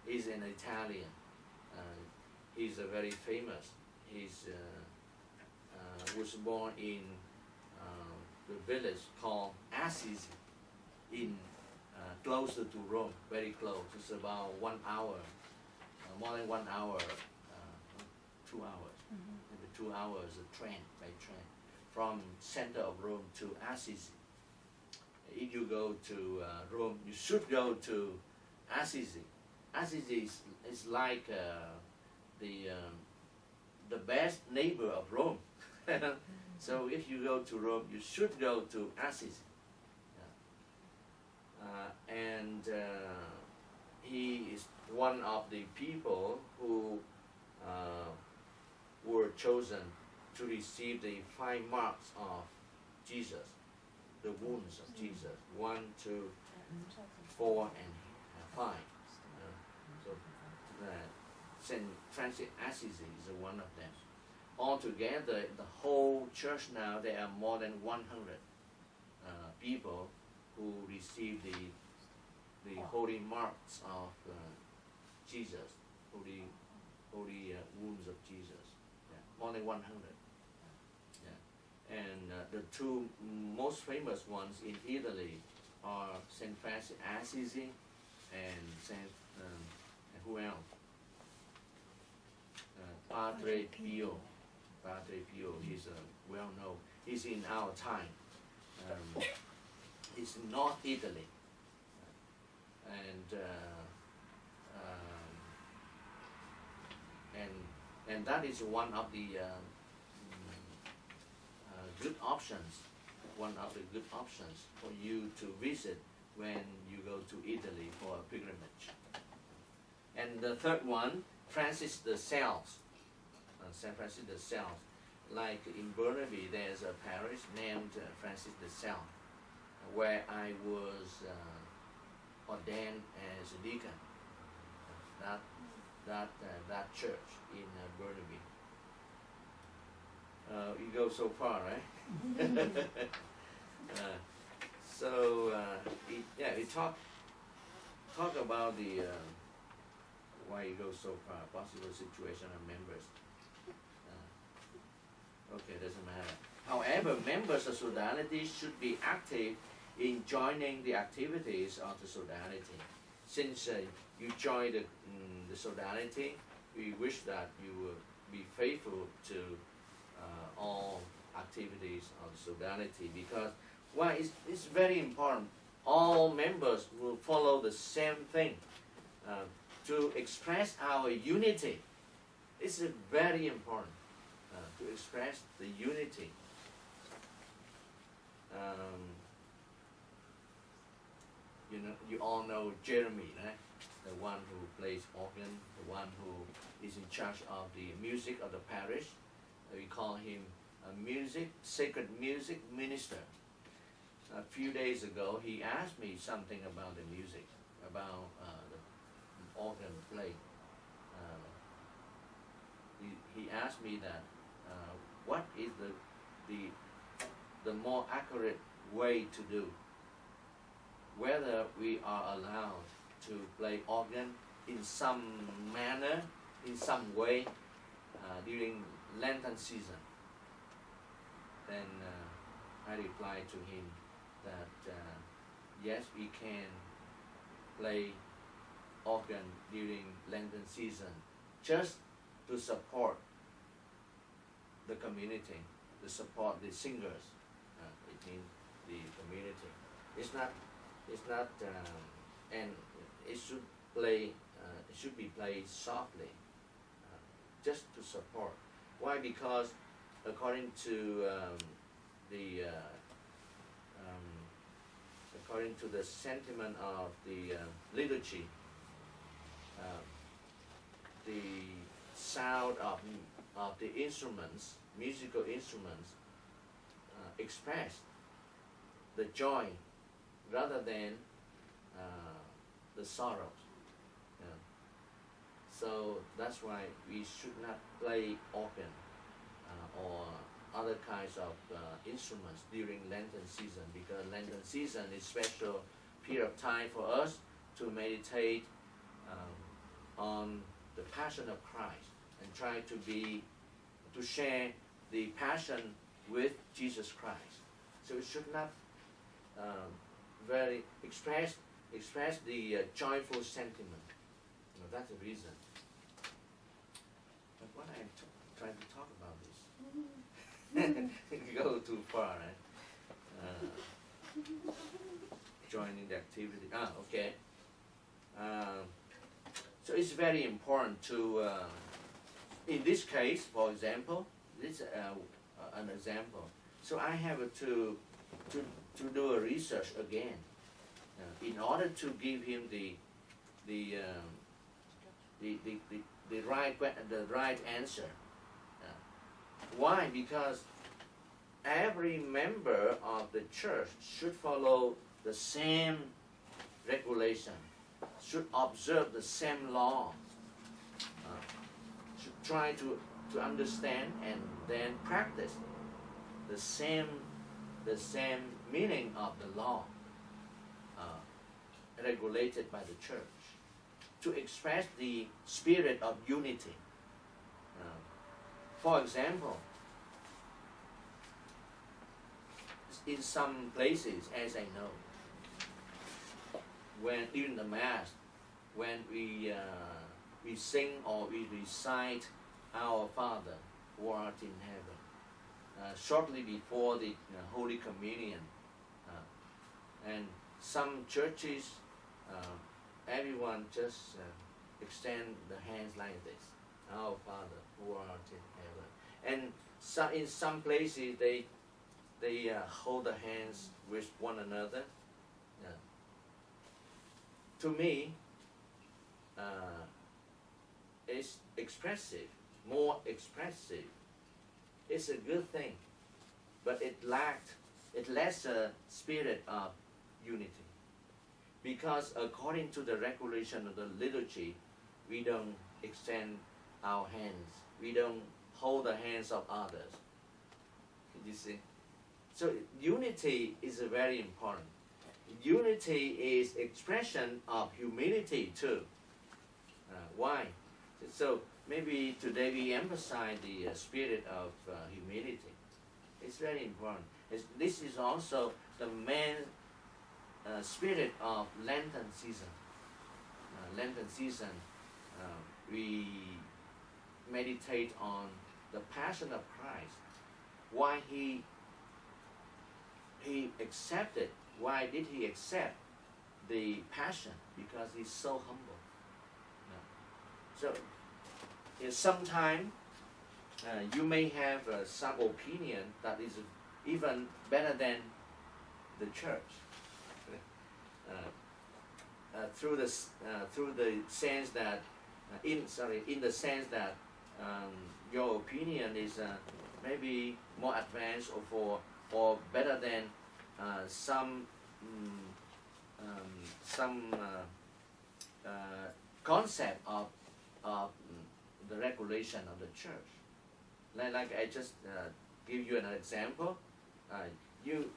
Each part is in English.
He's an Italian. He's a very famous. He's was born in the village called Assisi, in closer to Rome, very close. It's about 1 hour, more than 1 hour, 2 hours, maybe 2 hours by train, from center of Rome to Assisi. If you go to Rome, you should go to Assisi. Assisi is like the best neighbor of Rome. So if you go to Rome, you should go to Assisi. And he is one of the people who were chosen to receive the 5 marks of Jesus, the wounds of Jesus, 1, 2, 4, and 5. So St. Francis Assisi is one of them. Altogether, the whole church now, there are more than 100 people who receive the holy marks of Jesus, holy wounds of Jesus. Yeah, more than 100. Yeah. And the 2 most famous ones in Italy are St. Francis Assisi and and who else? Padre Pio. Padre Pio, he's well known. He's in our time. He's in North Italy. And that is one of the good options. One of the good options for you to visit when you go to Italy for a pilgrimage. And the third one, Francis de Sales. St. Francis de Sales. Like in Burnaby, there's a parish named Francis de Sales, where I was ordained as a deacon. That church in Burnaby. You go so far, right? We talk about the why you go so far, possible situation of members. Okay, doesn't matter. However, members of Solidarity should be active in joining the activities of the Solidarity. Since you join the Solidarity, we wish that you will be faithful to all activities of the Solidarity, because it's very important. All members will follow the same thing to express our unity. It's very important to express the unity. You all know Jeremy, right? The one who plays organ, the one who is in charge of the music of the parish. We call him a sacred music minister. A few days ago, he asked me something about the music, about the organ play. He asked me that what is the more accurate way to do, whether we are allowed to play organ in some manner, in some way during Lenten season. Then I replied to him that yes, we can play organ during Lenten season, just to support the community, to support the singers. It means the community. It's not, and it should be played softly, just to support. Why? Because according to the sentiment of the liturgy, the sound of the instruments, musical instruments, express the joy rather than the sorrows. So that's why we should not play organ or other kinds of instruments during Lenten season, because Lenten season is special period of time for us to meditate on the passion of Christ and try to share the passion with Jesus Christ. So it should not very express the joyful sentiment. That's the reason. But what I'm trying to talk about this, go too far, right? Joining the activity. Okay. So it's very important to, in this case, for example, this an example. So I have to do a research again in order to give him the right answer. Why? Because every member of the church should follow the same regulation, should observe the same law, should try to understand and then practice the same meaning of the law regulated by the church, to express the spirit of unity. For example, in some places, as I know, when in the Mass, when we sing or we recite Our Father who art in heaven, shortly before the Holy Communion, and some churches, everyone just extend the hands like this, Our Father who art in heaven. And in some places they hold the hands with one another. To me, it's expressive, more expressive. It's a good thing, but it lacks a spirit of unity. Because according to the regulation of the liturgy, we don't extend our hands. We don't hold the hands of others. You see? So unity is very important. Unity is expression of humility too. Why? So maybe today we emphasize the spirit of humility. It's very important. This is also the main spirit of Lenten season. Lenten season, we meditate on the passion of Christ. Why he accepted? Why did he accept the passion? Because he's so humble. So sometimes you may have some opinion that is even better than the church. Through the sense that in the sense that your opinion is maybe more advanced or better than some concept of the regulation of the church. Like I just give you an example. You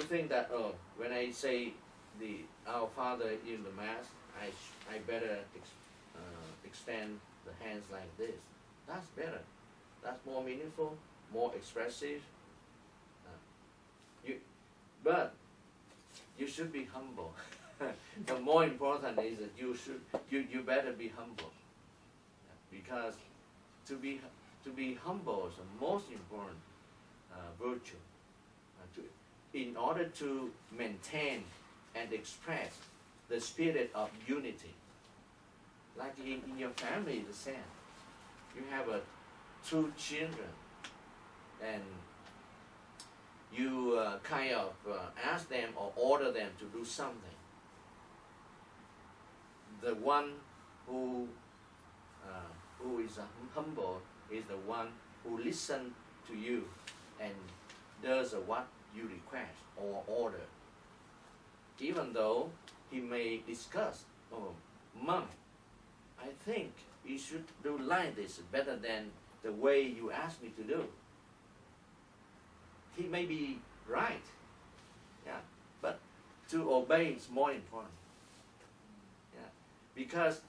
think that, oh, when I say the Our Father in the Mass, I better extend the hands like this. That's better. That's more meaningful, more expressive. But you should be humble. The more important is that you better be humble, because to be humble is the most important virtue. In order to maintain and express the spirit of unity, like in your family, the same. You have two children, and you kind of ask them or order them to do something. The one who is humble is the one who listens to you and does what you request or order. Even though he may discuss, oh, Mom, I think you should do like this better than the way you asked me to do. He may be right, but to obey is more important. Because